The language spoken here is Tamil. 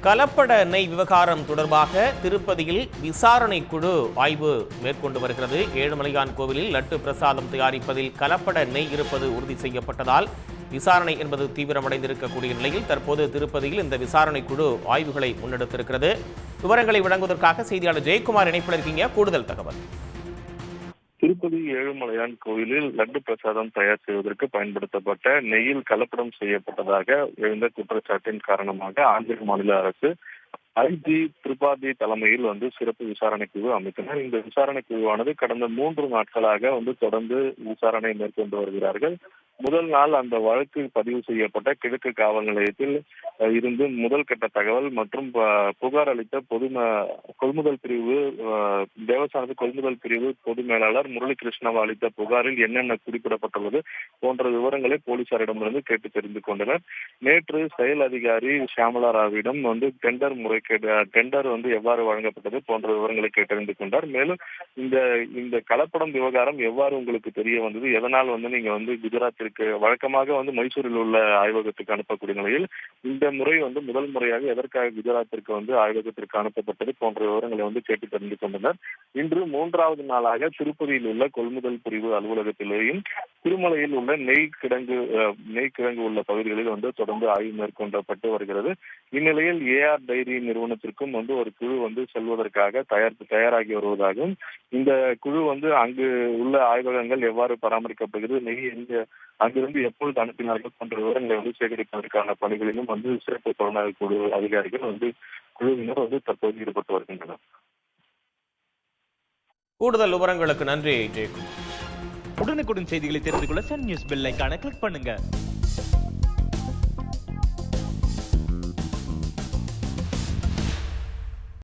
கலப்பட எண்ணெய் விவகாரம் தொடர்பாக திருப்பதியில் விசாரணை குழு ஆய்வு மேற்கொண்டு வருகிறது. ஏழுமலையான் கோவிலில் லட்டு பிரசாதம் தயாரிப்பதில் கலப்பட எண்ணெய் இருப்பது உறுதி செய்யப்பட்டதால் விசாரணை என்பது தீவிரமடைந்திருக்கக்கூடிய நிலையில் தற்போது திருப்பதியில் இந்த விசாரணை குழு ஆய்வுகளை முன்னெடுத்திருக்கிறது. விவரங்களை வழங்குவதற்காக செய்தியாளர் ஜெயக்குமார் இணைப்பில் இருக்கீங்க. கூடுதல் தகவல். திருப்பதி ஏழுமலையான் கோவிலில் லட்டு பிரசாதம் தயார் செய்வதற்கு பயன்படுத்தப்பட்ட நெய்யில் கலப்படம் செய்யப்பட்டதாக எழுந்த குற்றச்சாட்டின் காரணமாக ஆந்திர மாநில அரசு ஐஜி திரிபாதி தலைமையில் சிறப்பு விசாரணை குழு அமைத்தனர். இந்த விசாரணை குழுவானது கடந்த 3 நாட்களாக தொடர்ந்து விசாரணை மேற்கொண்டு வருகிறார்கள். முதல் நாள் அந்த வழக்கு பதிவு செய்யப்பட்ட கிழக்கு காவல் நிலையத்தில் இருந்து முதல் கட்ட தகவல் மற்றும் புகார் அளித்த கொள்முதல் பிரிவு தேவஸ்தானத்து கொள்முதல் பிரிவு பொது மேலாளர் முரளி கிருஷ்ணவா அளித்த புகாரில் என்னென்ன குறிப்பிடப்பட்டுள்ளது போன்ற விவரங்களை போலீசாரிடமிருந்து கேட்டு தெரிந்து கொண்டனர். நேற்று செயல் அதிகாரி ஷியாமலா ராவிடம் டெண்டர் எவ்வாறு வழங்கப்பட்டது போன்ற விவரங்களை கேட்டறிந்து கொண்டார். மேலும் இந்த கலப்படம் விவகாரம் எவ்வாறு உங்களுக்கு தெரிய வந்தது, எதனால் நீங்க குஜராத்திற்கு வழக்கமாக மைசூரில் உள்ள ஆய்வகத்துக்கு அனுப்பக்கூடிய நிலையில் இந்த முறை முதல் முறையாக எதற்காக குஜராத்திற்கு ஆய்வகத்திற்கு அனுப்பப்பட்டது போன்ற விவரங்களை கேட்டு தெரிந்து கொண்டனர். இன்று 3வது நாளாக திருப்பதியில் உள்ள கொள்முதல் பிரிவு அலுவலகத்திலேயும் திருமலையில் உள்ள நெய் கிழங்கு உள்ள பகுதிகளில் தொடர்ந்து ஆய்வு மேற்கொள்ளப்பட்டு வருகிறது. இந்நிலையில் ஏஆர் டைரி நிறுவனத்திற்கும் ஒரு குழு செல்வதற்காக தயாராகி வருவதாகவும் இந்த குழு அங்கு உள்ள ஆய்வகங்கள் எவ்வாறு பராமரிக்கப்படுகிறது, நெய் அங்கிருந்து எப்பொழுது அனுப்பினார்கள் போன்ற விவரங்களை சேகரிப்பதற்கான பணிகளிலும் சிறப்பு புலனாய்வு குழு அதிகாரிகள் குழுவினர் தற்போது ஈடுபட்டு வருகின்றனர். கூடுதல் விவரங்களுக்கு நன்றி ஜெயக்குமார். உடனுக்குடன் செய்திகளை தெரிந்து கொள்ள சன் நியூஸ் பெல் ஐகானை கிளிக் பண்ணுங்க.